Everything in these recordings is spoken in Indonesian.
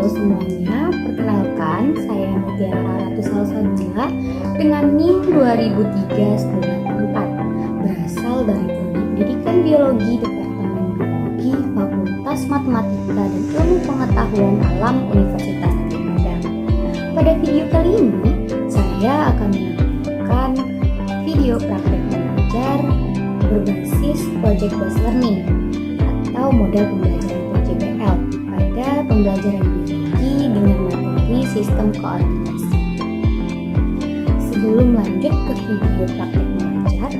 Halo semuanya, perkenalkan saya Mutiara Ratu Salsabila dengan NIM 2003-94, berasal dari Prodi Pendidikan Biologi Departemen Biologi Fakultas Matematika dan Ilmu Pengetahuan Alam Universitas Gadjah Mada. Pada video kali ini, saya akan menunjukkan video praktek mengajar berbasis Project Based Learning atau model pembelajaran PJBL pada pembelajaran biologi dengan materi sistem koordinasi. Sebelum lanjut ke video praktek mengajar,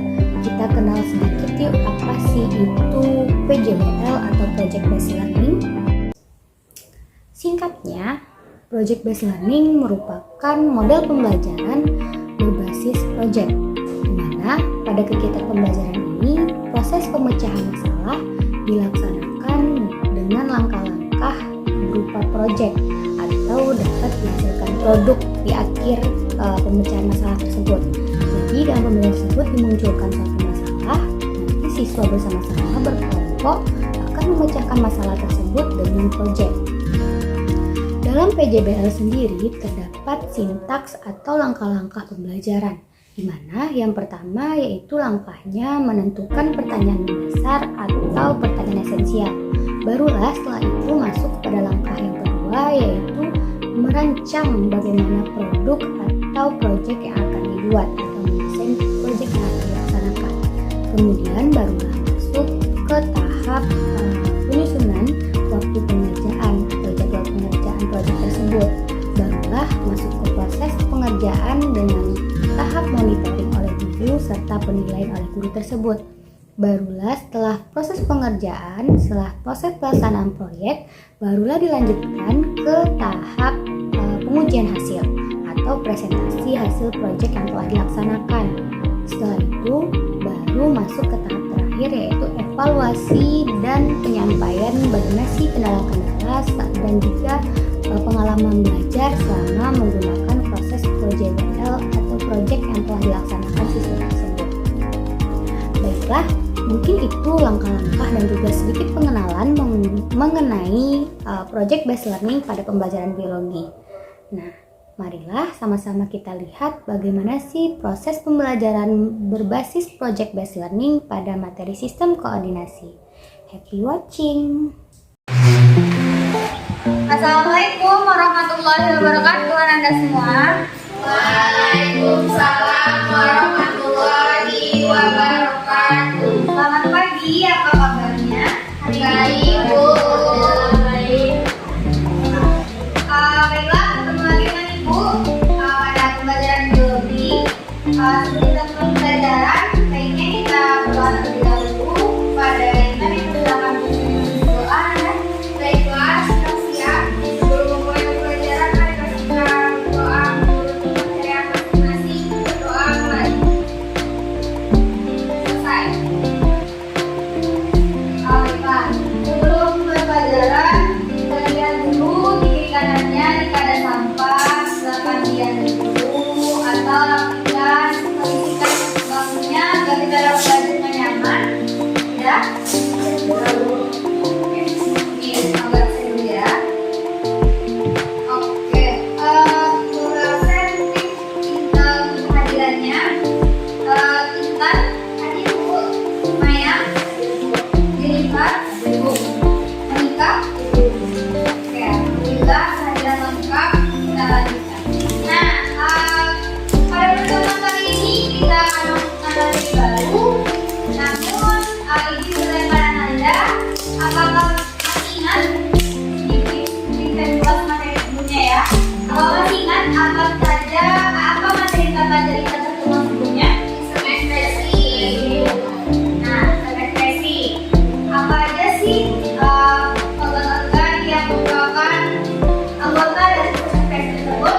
kita kenal sedikit yuk apa sih itu PJBL atau Project Based Learning. Singkatnya, Project Based Learning merupakan model pembelajaran berbasis project, di mana pada kegiatan pembelajaran ini proses pemecahan masalah dilaksanakan dengan langkah-langkah berupa project atau dapat dihasilkan produk di akhir pemecahan masalah tersebut. Jadi dalam pembelajaran tersebut dimunculkan suatu masalah, nanti siswa bersama-sama berkelompok akan memecahkan masalah tersebut dengan project. Dalam PJBL sendiri terdapat sintaks atau langkah-langkah pembelajaran, di mana yang pertama yaitu langkahnya menentukan pertanyaan mendasar atau pertanyaan esensial. Barulah setelah itu masuk pada langkah yang kedua yaitu merancang bagaimana produk atau proyek yang akan dibuat atau mendesain proyek yang akan dilaksanakan. Kemudian barulah masuk ke tahap penyusunan waktu pengerjaan atau jadwal pengerjaan proyek tersebut. Barulah masuk ke proses pengerjaan dengan tahap monitoring oleh guru serta penilaian oleh guru tersebut. Barulah setelah proses pengerjaan, setelah proses pelaksanaan proyek, barulah dilanjutkan ke tahap pengujian hasil atau presentasi hasil proyek yang telah dilaksanakan. Setelah itu baru masuk ke tahap terakhir yaitu evaluasi dan penyampaian bagaimana sih kendala-kendala dan juga pengalaman belajar selama menggunakan proses PJBL atau proyek yang telah dilaksanakan siswa tersebut. Baiklah, mungkin itu langkah-langkah dan juga sedikit pengenalan mengenai Project Based Learning pada pembelajaran biologi. Nah, marilah sama-sama kita lihat bagaimana sih proses pembelajaran berbasis Project Based Learning pada materi sistem koordinasi. Happy watching! Assalamualaikum warahmatullahi wabarakatuh Anda semua. Waalaikumsalam warahmatullahi wabarakatuh. Selamat pagi, apa kabarnya? Baik, Bu. Baiklah, ketemu lagi dengan Ibu pada pembelajaran biologi. Sebelum kita pembelajaran, kayaknya kita berdoa terlebih dahulu pada yang tadi persilakan doa ya. Baiklah, siap-siap. Sebelum memulai pembelajaran, mari kita berdoa menurut materi masing-masing. Berdoa mulai. Selesai. Baiklah, sebelum pembelajaran, kita lihat dulu di kiri kanannya jika ada sampah, silakan diambil dulu atau rapikan, kondisikan bangunnya agar kita dapat belajar dengan nyaman. Ya, ini agak seru ya. Oke, saya mungkin Intan kehadirannya. Intan hadir Bu, Maya, Jennifer, Bu, Monika. Oke, alhamdulillah kehadiran lengkap. Kita lanjutkan. Nah, pada pertemuan kali ini kita akan melakukan materi baru. Namun ini berlainan Anda, apakah masih ingat di kelas materi sebelumnya ya? Apakah masih ingat apa materi kita pelajari pada pertemuan sebelumnya? Ekspresi. Nah, ekspresi. Apa aja sih organ-organ yang merupakan anggota dari ekspresi tersebut?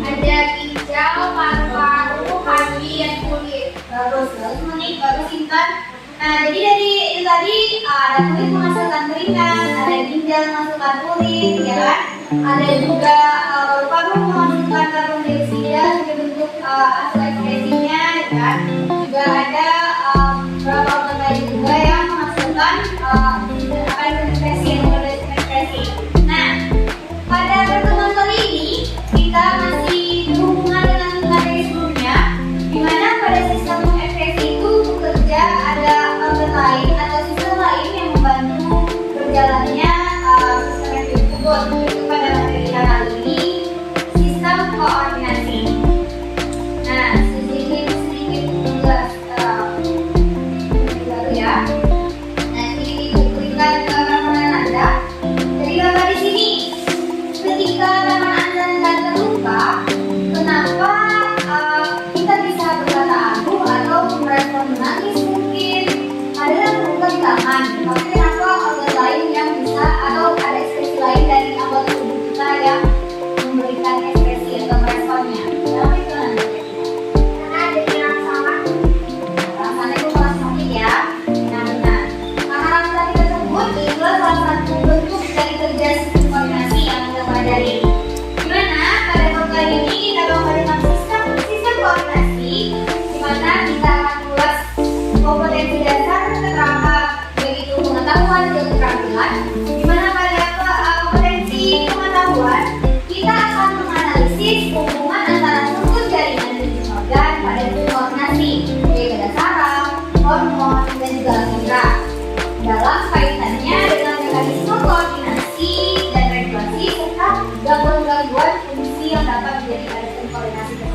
Ada ginjal, paru-paru, hati, dan kulit. Bagus Monik, bagus Intan. Nah, jadi dari itu tadi ada kulit menghasilkan keringat, ada ginjal menghasilkan kulit, ya kan? Ada juga paru-paru menghasilkan karbon dioksida sebagai bentuk hasil ekspresinya, ya kan? Juga ada beberapa organ lain juga yang menghasilkan apa itu ekspresi yang berbeda ekspresi. Nah, pada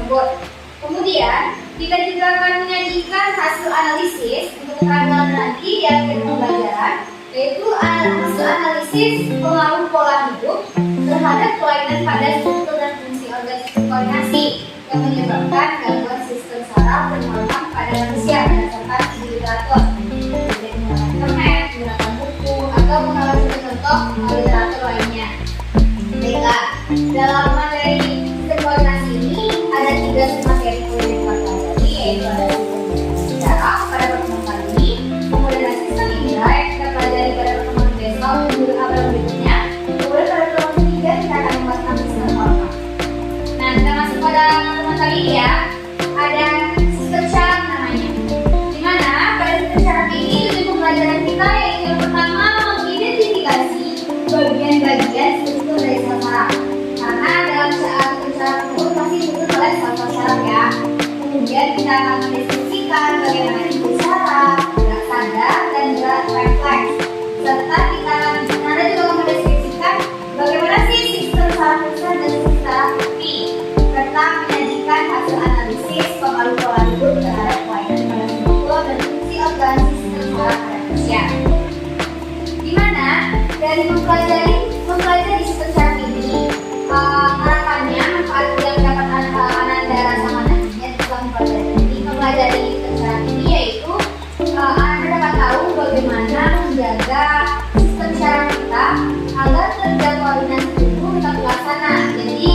tersebut. Kemudian, kita juga akan menyajikan hasil analisis untuk kehadiran nanti di akhir pembelajaran, yaitu hasil analisis pengaruh pola hidup terhadap kelainan pada struktur dan fungsi organ sistem koordinasi yang menyebabkan gangguan sistem saraf dan hormon pada manusia berdasarkan studi literatur. Jadi menggunakan internet, menggunakan buku, atau mengalami contoh literatur lainnya. Baiklah, dalam materi sistem koordinasi ini ada 3 materi kuliah yang kita pelajari, yaitu ada sistem saraf pada pertemuan kali ini, kemudian ada sistem indera yang kita pelajari pada pertemuan besok berikutnya, kemudian pada pertemuan ketiga kita akan membahas tentang sistem hormon. Nah, kita masuk pada pertemuan kali ini ya, ada sistem saraf namanya. Dimana pada sistem saraf ini tujuan pembelajaran kita yaitu yang pertama mengidentifikasi bagian-bagian struktur dari sel saraf. Karena dalam sistem saraf tersebut pasti disusun oleh sel-sel saraf ya. Kemudian kita akan mendeskripsikan bagaimana input saraf, gerak sadar, dan gerak refleks. Serta kita nanti juga akan mendeskripsikan bagaimana sih sistem saraf pusat dan sistem saraf pipi, serta menyajikan hasil analisis pengaruh pola hidup terhadap kelainan pada struktur dan fungsi organ sistem saraf pada manusia. Dimana dari mempelajari sistem saraf ini, harapannya manfaat yang dapat Ananda rasakan nantinya setelah mempelajari sistem saraf ini yaitu Anda dapat tahu bagaimana menjaga sistem saraf kita agar kerja koordinasi tubuh tetap terlaksana. Jadi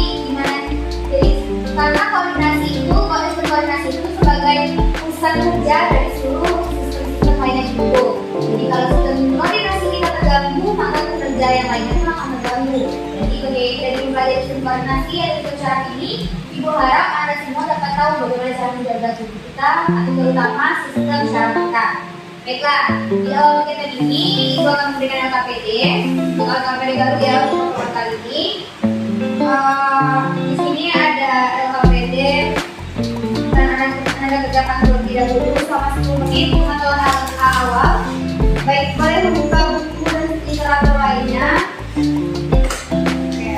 karena sistem koordinasi itu sebagai pusat kerja dari seluruh sistem-sistem lainnya di tubuh. Jadi kalau sistem koordinasi kita terganggu, maka kerja yang lainnya itu akan terganggu. Jadi dari mempelajari sistem koordinasi atau sistem saraf ini, Ibu harap Anda semua dapat tahu bagaimana cara menjaga tubuh kita, atau terutama sistem saraf kita. Baiklah, di awal kita ini Ibu akan memberikan LKPD. Untuk LKPD baru ya untuk kali ini. Di sini ada LKPD dan Anda kerjakan terlebih dahulu selama 10 menit pengetahuan awal. Baik, boleh membuka buku dan literatur lainnya. Oke,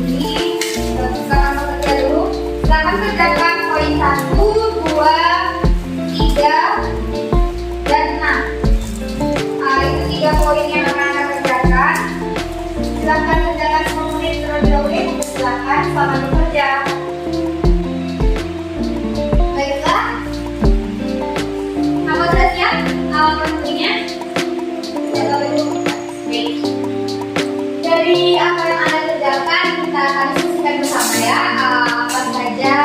ini kita bukakan terlebih dahulu. Silakan kerjakan poin 1, 2, 3, dan 6. Itu 3 poin yang akan Anda kerjakan. Silakan kerjakan 10 menit terlebih dahulu. Silakan, selamat bekerja. Baiklah, apa sudah siap? Pentingnya baik. Dari apa yang Anda kerjakan, kita akan diskusikan bersama ya. Apa saja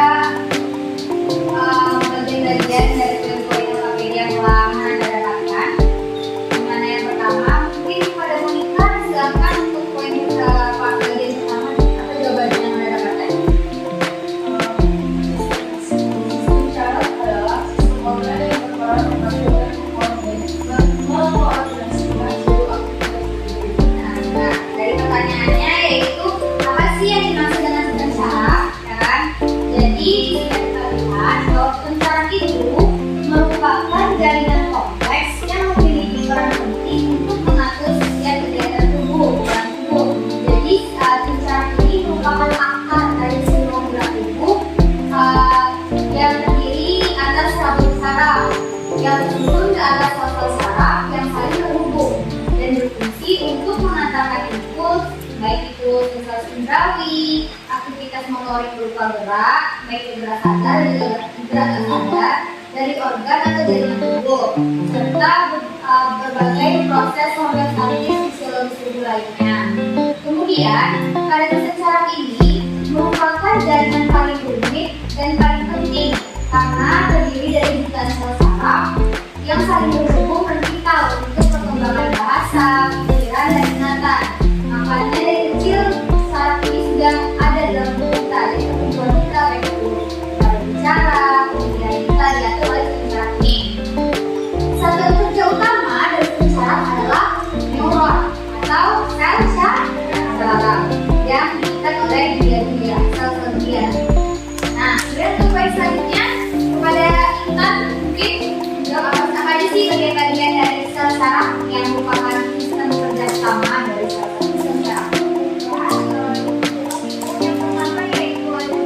bagian-bagian dari poin-poin LKPD yang telah Anda dapatkan. Dimana yang pertama, mungkin pada Monika silakan untuk poin bagian pertama apa jawabannya yang Anda dapatkan. Sistem saraf adalah sistem organ yang berperan menghasilkan mengkoordinasi seluruh aktivitas. Nah, dari pertanyaannya yaitu apa sih yang dimaksud dengan sistem saraf, ya kan? Jadi kita lihat bahwa sistem saraf itu merupakan jaringan kompleks yang memiliki peran penting untuk mengatur setiap kegiatan tubuh dalam tubuh. Jadi sistem saraf ini merupakan akar dari seluruh gerak tubuh yang terdiri atas rambut saraf yang disusun ke atas sel-sel saraf yang saling terhubung dan berfungsi untuk mengantarkan input, baik itu sensasi indrawi, aktivitas motorik berupa gerak, baik itu gerak sadar dan gerak tak sadar dari organ atau jaringan tubuh, serta berbagai proses homeostatis fisiologis tubuh lainnya. Kemudian, pada sistem saraf ini merupakan jaringan paling rumit dan paling penting karena terdiri dari jutaan sel saraf yang saling berhubung dan vital untuk perkembangan bahasa, pikiran, dan ingatan. Makanya dari kecil saraf ini sudah ada dalam tubuh kita, jadi kebutuhan kita baik itu cara bicara, kemudian kita diatur oleh sistem saraf ini. Satu kerja utama dari sistem saraf adalah neuron atau sel saraf yang diikat oleh glia-glia, sel-sel glia. Nah, kemudian untuk poin selanjutnya kepada Intan mungkin apa aja sih bagian-bagian dari sel saraf yang merupakan sistem kerja utama dari sistem saraf. Yang pertama yaitu ada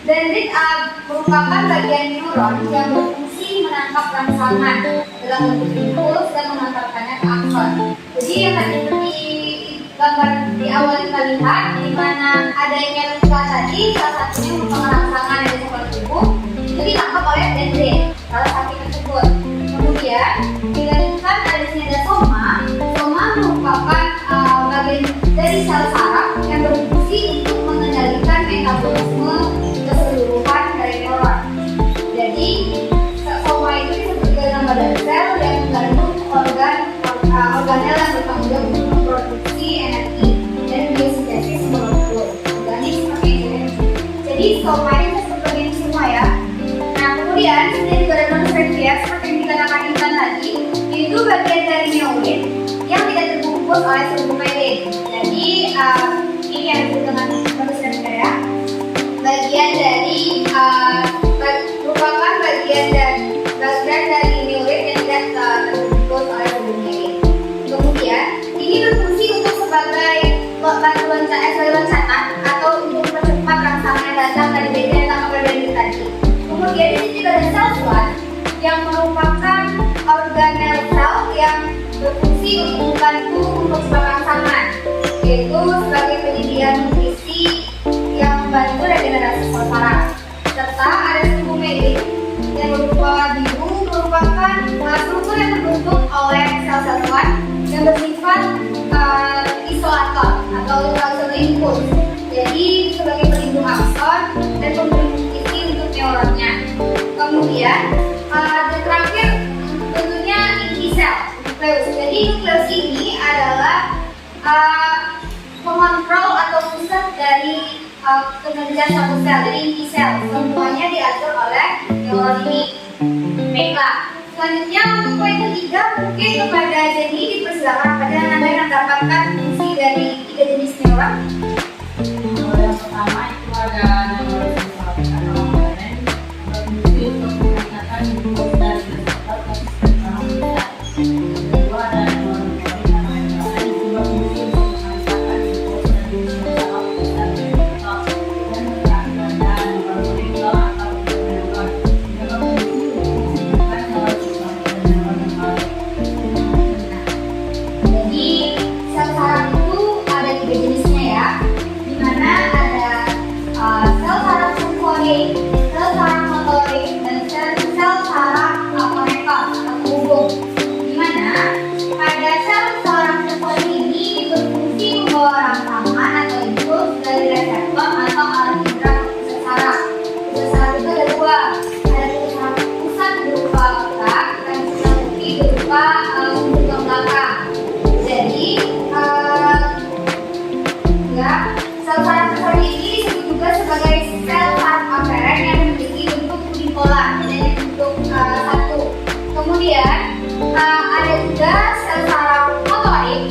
Dendrit merupakan bagian neuron yang berfungsi menangkap rangsangan dalam bentuk impuls dan mengantarkannya ke akson. Jadi yang tadi seperti gambar di awal kita lihat, di mana adanya lingkaran tadi, salah satunya merupakan rangsangan dari sebuah tubuh, itu ditangkap oleh dendrit salah sakit tersebut. Kemudian dilanjutkan ada sini ada soma. Soma merupakan bagian dari sel saraf yang berfungsi untuk mengendalikan metabolisme keseluruhan dari neuron. Jadi soma itu disebut dengan badan sel yang mengandung organel yang bertanggung jawab untuk memproduksi energi dan biosintesis molekul organik seperti ini. Jadi soma itu seperti ini semua ya. Nah kemudian ini juga ada non-spheria seperti yang dikatakan Intan tadi, itu bagian dari neurin yang tidak terbungkus oleh seluruh membrane. Jadi ini yang disebut dengan non-spheria. Bagian dari merupakan bagian dari neurin yang tidak terbungkus oleh seluruh membrane. Kemudian ini berfungsi untuk sebagai loncatan atau untuk mempercepat rangsangan yang datang dari bagian yang dari tadi. Kemudian ini juga ada sel suan yang merupakan organel sel yang berfungsi untuk membantu untuk sebuah rangsangan, yaitu sebagai penyedia nutrisi yang membantu regenerasi sel saraf. Serta ada struktur membrane yang berupa biru merupakan struktur yang terbentuk oleh sel-sel suan yang bersifat isolator atau isolasi impuls. Jadi sebagai pelindung akson dan pemberi nutrisi untuk neuronnya. Kemudian terakhir tentunya inti sel nukleus. Jadi nukleus ini adalah pengontrol atau pusat dari kinerja satu sel. Jadi inti sel semuanya diatur oleh neuron ini. Baiklah. Selanjutnya untuk poin ketiga mungkin kepada Jenny dipersilakan pada Anda yang mendapatkan fungsi dari 3 jenis neuron. Yang pertama itu ada neuron sensorik atau komponen berfungsi untuk meningkatkan impuls dari reseptor ke sistem saraf. Yang kedua ada neuron motorik atau endokrine yang berfungsi untuk meningkatkan impuls dari sistem saraf ke sistem reseptor. Dan terakhir ada neuron molecular atau neuron yang berfungsi untuk menghubungkan neuron sensorik dan neuron motorik. Jadi sel saraf itu ada 3 jenisnya ya, di mana ada sel saraf sensorik, sel saraf motorik, dan sel saraf konektor atau penghubung. Di mana pada sel saraf sensorik ini berfungsi membawa rangsangan atau impuls dari reseptor atau alat indera ke pusat saraf. Pusat saraf itu ada 2, ada pusat saraf pusat berupa otak dan pusat putih berupa ujung belakang. Jadi sel saraf sensorik ini disebut juga sebagai sel saraf aferen yang memiliki bentuk unipolar, jadi bentuk satu. Kemudian ada juga sel saraf motorik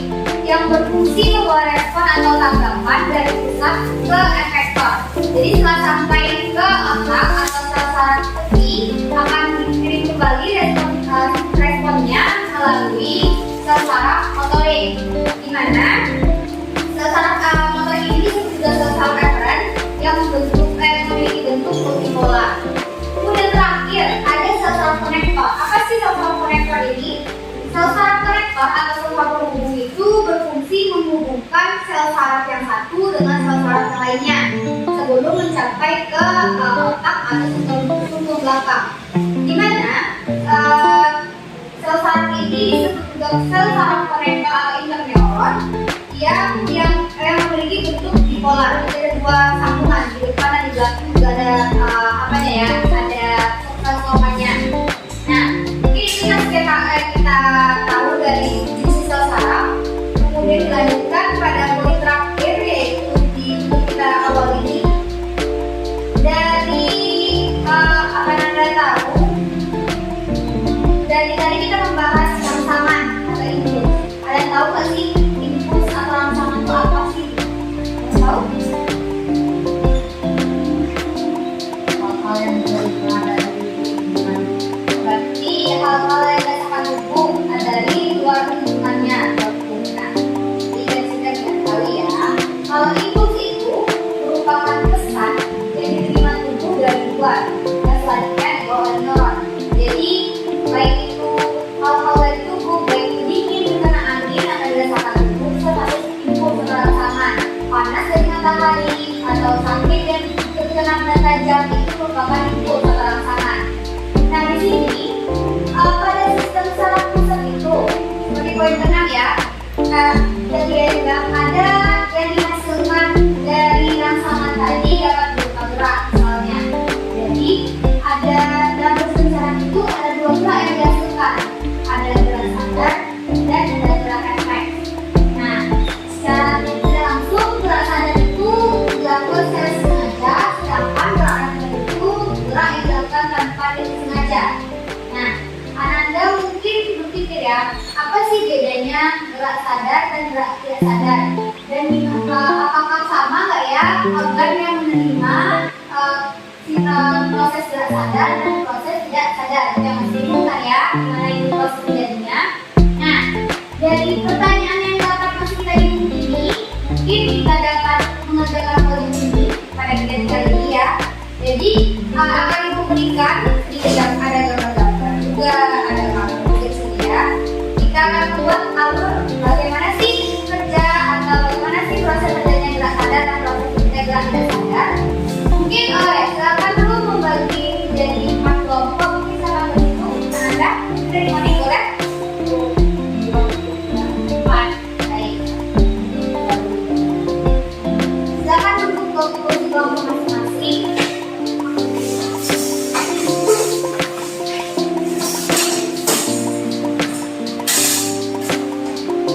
yang berfungsi membawa respon atau tanggapan dari pusat ke efektor. Jadi setelah sampai ke otak atau sel saraf putih akan dikirim kembali responnya melalui sel saraf motorik, di mana sel saraf motorik ini disebut juga sel saraf eferen yang memiliki bentuk multipolar. Kemudian terakhir ada sel saraf konektor. Apa sih sel saraf konektor ini? Sel saraf konektor atau sel saraf penghubung itu berfungsi menghubungkan sel saraf yang satu dengan sel saraf yang lainnya sebelum mencapai ke otak atau struktur belakang. Di mana sel saraf ini disebut juga sel saraf konektor atau interneuron yang memiliki bentuk bipolar. Jadi ada 2 sambungan di depan dan di belakang juga ada ada sel-selnya. Nah, ini yang kita tahu dari jenis sel saraf. Kemudian dilanjutkan pada poin terakhir yaitu di kita awal ini dari akan Anda tahu dari tadi kita membahas rangsangan atau impuls. Ada yang tahu nggak sih impuls atau rangsangan itu apa sih? Tahu? Hal-hal yang bisa ada dari benda tajam itu merupakan input atau rangsangan. Nah di sini pada sistem saraf pusat itu seperti poin 6 ya. Dan dia juga ada yang dihasilkan dari rangsangan tadi dapat berupa gerak misalnya. Jadi ada dalam sistem saraf itu ada dua gerak yang dihasilkan, ada gerak sadar dan ada gerak refleks. Nah, secara tidak langsung gerak sadar itu dilakukan secara sengaja, sedangkan gerak refleks itu gerak yang dilakukan tanpa disengaja. Nah, Ananda mungkin berpikir ya, apa sih bedanya gerak sadar dan gerak tidak sadar? Dan apakah sama nggak ya organ yang menerima proses gerak sadar dan proses tidak sadar? Yang masih bingung kan ya, gimana itu proses terjadinya? Nah, dari pertanyaan yang dapat masih kita bingung ini, mungkin kita dapat mengerjakan poin ini pada video kali ini ya. Jadi akan ibu berikan sedikit ada gambar-gambar juga, ada gambar di sini ya. Kita akan membuat alur bagaimana sih kerja atau bagaimana sih proses kerjanya gerak sadar dan proses kerja gerak tidak sadar. Mungkin silakan dulu membagi jadi 4 kelompok, mungkin sama begitu. Anda dari mana boleh? 4. Baik. Silakan duduk posisi kelompok masing-masing.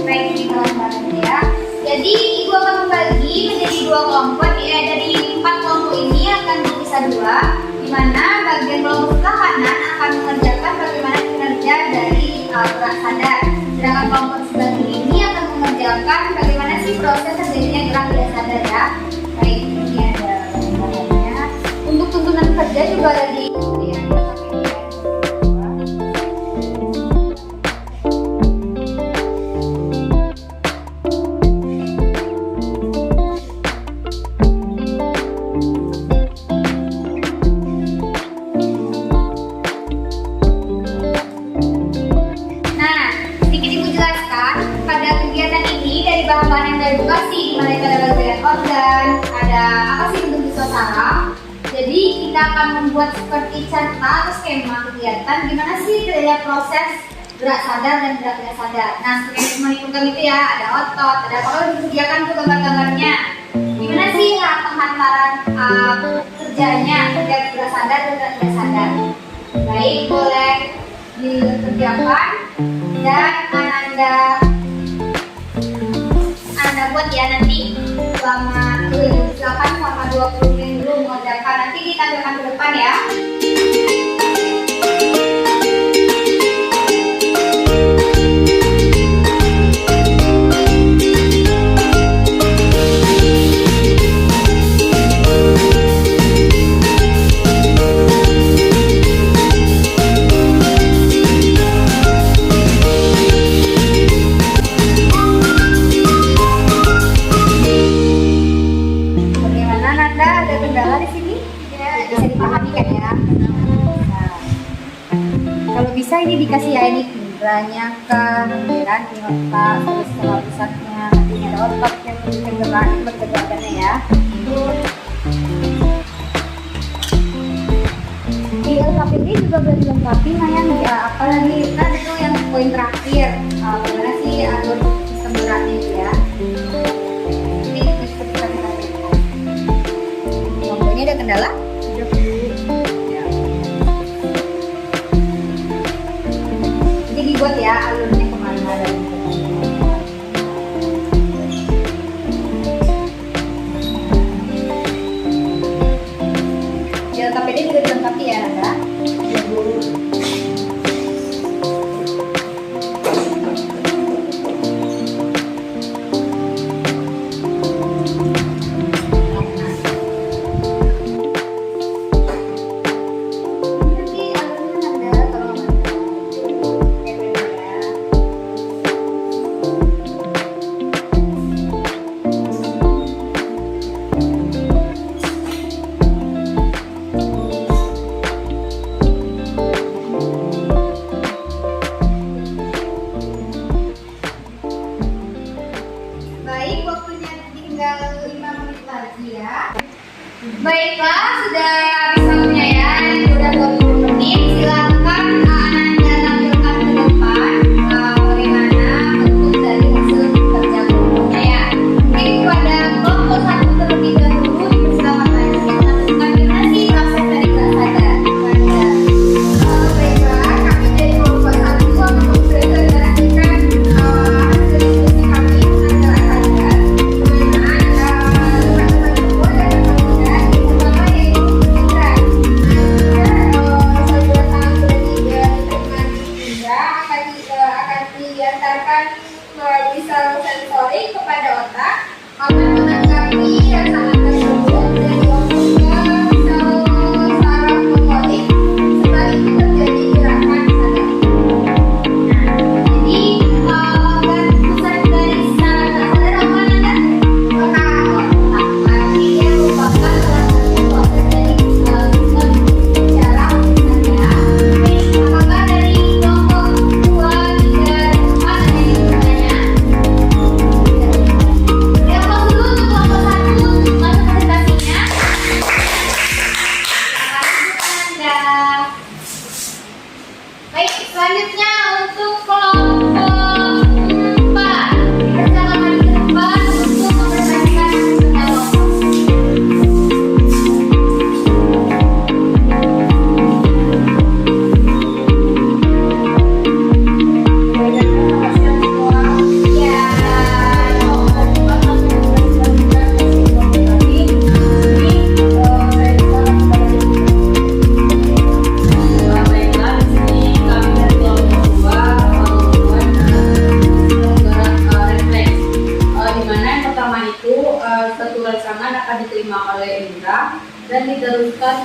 Baik, ini gambarnya ya. Jadi ibu akan membagi menjadi 2 kelompok ya. Dari 4 kelompok ini akan dipisah 2, di mana bagian kelompok sebelah kanan akan mengerjakan bagaimana kinerja dari gerak sadar. Sedangkan kelompok sebelah kiri ini akan mengerjakan bagaimana sih proses terjadinya gerak tidak sadar ya. Baik, ini ada gambarnya. Untuk tuntunan kerja juga ada di ya. Bahan-bahan yang teredukasi, di mana itu ada bagian organ, ada apa sih bentuk visual saraf. Jadi kita akan membuat seperti carta atau skema kegiatan gimana sih terjadinya proses gerak sadar dan gerak tidak sadar. Nah, mekanisme lingkungan itu ya, ada otot, ada apa disediakan tuh gambar-gambarnya. Gimana sih penghantaran kerjanya kerja gerak sadar dan gerak tidak sadar. Baik, boleh dikerjakan dan Anda buat ya nanti selama silakan selama 20 menit dulu mengerjakan, nanti ditampilkan ke depan ya. Bisa ini dikasih ya, ini kinderanya kah, kemudian di otak, terus kalau pusatnya nanti ada otot yang bergerak, bergegakannya ya. Di LKPD juga boleh dilengkapi yang ya, apalagi kan itu yang poin terakhir, bagaimana sih alur sistem geraknya itu ya. Ini seperti kita lihat. Kelompoknya ada kendala? Buat ya alurnya kemana dan ya, tapi ini juga dilengkapi ya Nanda.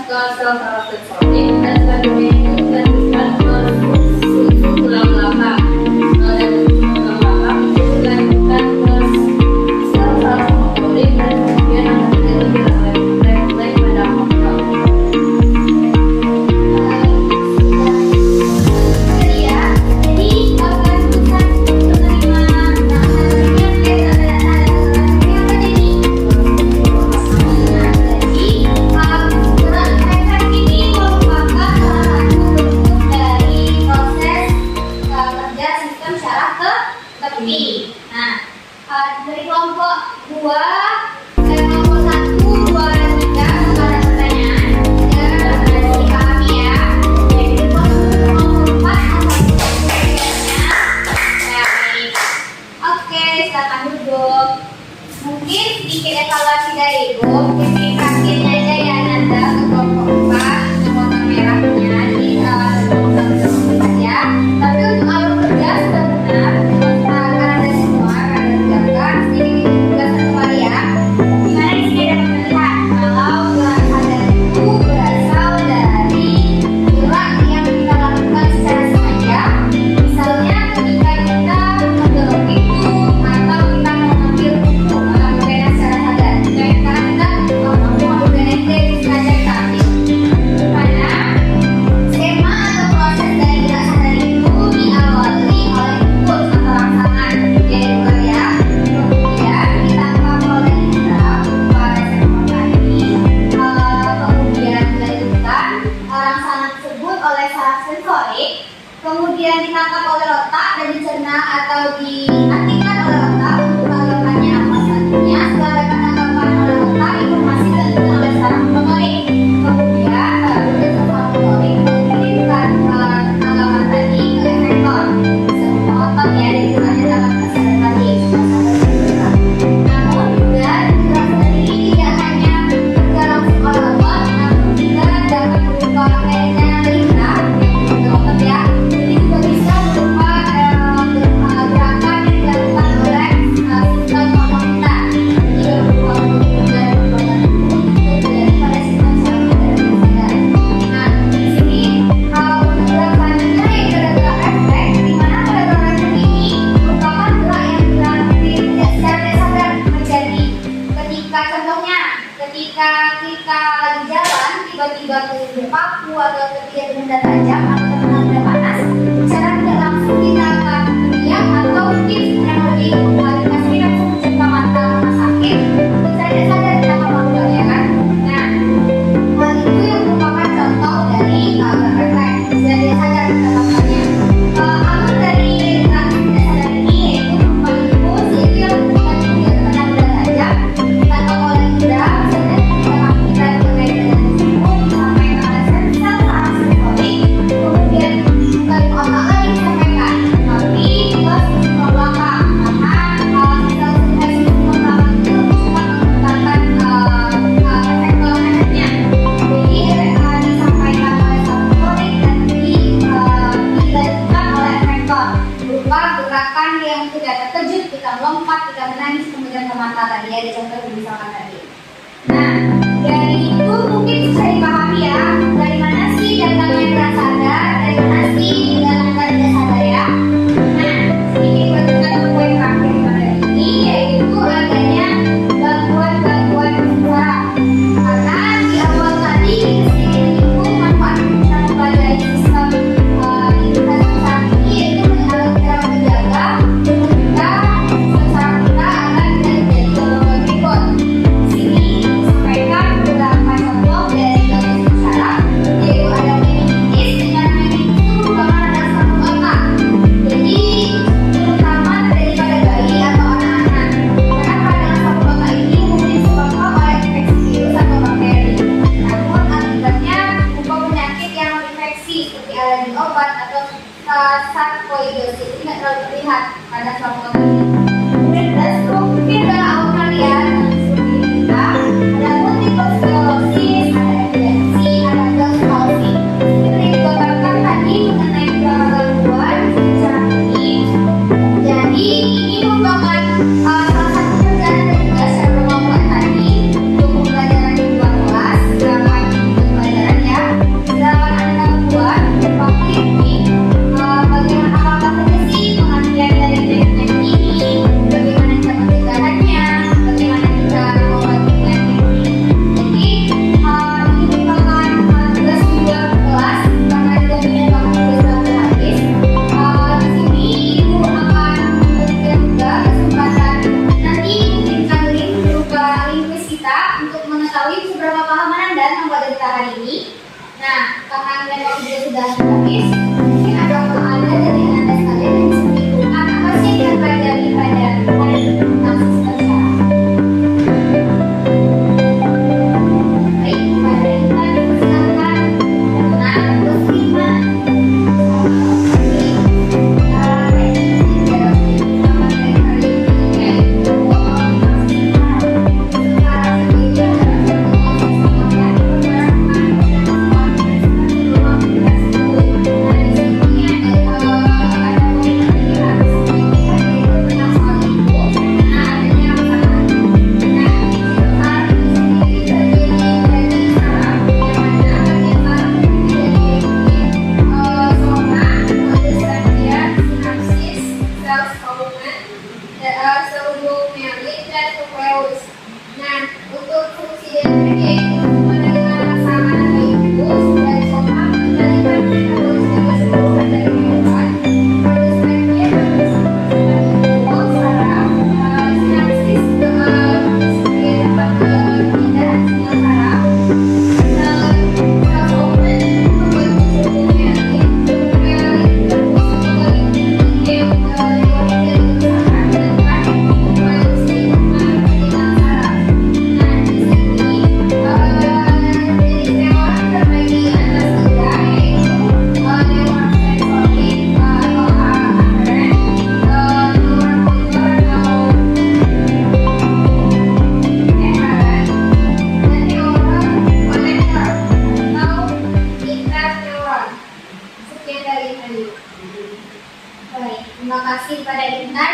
ke sel saraf sensorik dan selanjutnya itu dilanjutkan ke susu tulang belakang. Dari susu tulang belakang itu dilanjutkan ke sel saraf motorik dan kemudian akan terjadi refleks pada otak. Dari kelompok 2, kelompok 1, 2, dan 3 ada pertanyaan dan dipahami ya. Jadi kelompok 4 ya, baik. Oke, silakan duduk. Mungkin sedikit evaluasi dari Ibu, kasihnya aja ya Nanda ke kelompok 4 yang warna merahnya di kelompok ya. Tapi untuk alur kerja sudah benar. Kemudian ditangkap oleh otak dan dicerna atau diartikan oleh otak untuk melakukannya apa selanjutnya. Setelah dapat tangkapan oleh otak, informasi dilanjutkan oleh saraf motorik. Kemudian saraf motorik mengirimkan tangkapan tadi ke efektor semua otot ya, dari hanya dalam kesadaran tadi. Namun juga informasi ini tidak hanya terjadi langsung oleh otot, namun juga dapat berupa fenomena lihat yang otot ya. Bisa berupa gerakan yang dilakukan oleh sistem otot kita. Jadi berupa dan terjadi pada sistem saraf sadar. Nah, di sini untuk gerak selanjutnya yaitu ada gerak refleks, di mana pada gerak refleks ini merupakan gerak yang dilakukan secara tidak sadar terjadi ketika contohnya ketika kita lagi jalan tiba-tiba ke paku atau ketika benda tajam atau terkena benda panas, secara tidak langsung kita akan teriak atau mungkin yang lebih kasih langsung mencegah mata rumah sakit. Kita tidak sadar kita melakukan ya kan. Nah, hal itu yang merupakan contoh dari refleks dan tidak sadar kita melakukannya. Alur dari refleks tidak sadar ini yaitu berupa impuls, yaitu yang ketika kita terkena benda tajam atau oleh indera, misalnya kita terkait dengan impuls sampai ke sel saraf sensorik, kemudian bukan ke otak lagi disampaikan, tapi ke sistem belakang karena sel belakang itu suka menggunakan efektor efeknya. Jadi disampaikan oleh saraf motorik dan dilanjutkan oleh efektor berupa gerakan yang tidak terkejut, kita melompat, kita menangis, kemudian ke mata tadi ya, di contoh yang misalkan tadi. Nah, dari itu mungkin bisa dipahami ya, dari mana sih datangnya gerak sadar, dari mana sih datangnya tidak sadar ya. Nah, sedikit berdasarkan poin terakhir pada ini yaitu adanya gangguan-gangguan suara. Karena di awal tadi sedikit menyinggung manfaat kita mempelajari sistem indikasi saraf ini yaitu kita menjaga ketika sistem saraf kita akan menjadi gangguan berikut. Di sini disampaikan beberapa contoh dari gangguan saraf, yaitu ada meningitis, dengan meningitis itu merupakan ada saraf otak. Jadi terutama terjadi pada bayi atau anak-anak. Karena pada saraf otak ini mungkin disebabkan oleh infeksi virus atau bakteri. Namun akibatnya berupa penyakit yang infeksi seperti alergi obat atau sarkoidosis, ini tidak terlalu terlihat pada saraf otak ini. Kemudian mungkin adalah awal kalian seperti kita ada multiple sclerosis, ada epilepsi, ada Bell's palsy. Seperti digambarkan tadi mengenai beberapa gangguan saraf ini. Jadi ini merupakan salah satu kerjaan dan tugas yang berkelompok tadi untuk pembelajaran di luar kelas. Silakan hari ini. Nah, karena mereka juga sudah habis, mungkin ada dari Anda sekalian yang bisa menyimpulkan apa sih yang kita pelajari pada mahasiswa sekarang. Baik, pada kita dipersilakan dengan terus terima. Nah, untuk fungsi dan kerja itu menerima pasangan sekaligus dan sopan mengendalikan metabolisme keseluruhan dari hewan. Proses kerja berfungsi saraf, sinapsis sebagai tempat pemindahan sinyal saraf. Sel omen membentuk struktur mielin, mielin berfungsi sebagai yang dari saraf dan produksi pendidikan saraf. Nah, di sini jenis neuron terbagi atas 3, yaitu neuron sensorik atau aferen, neuron motor atau eferen, dan neuron konektor atau interneuron. Sekian dari tadi. Baik, terima kasih kepada Intan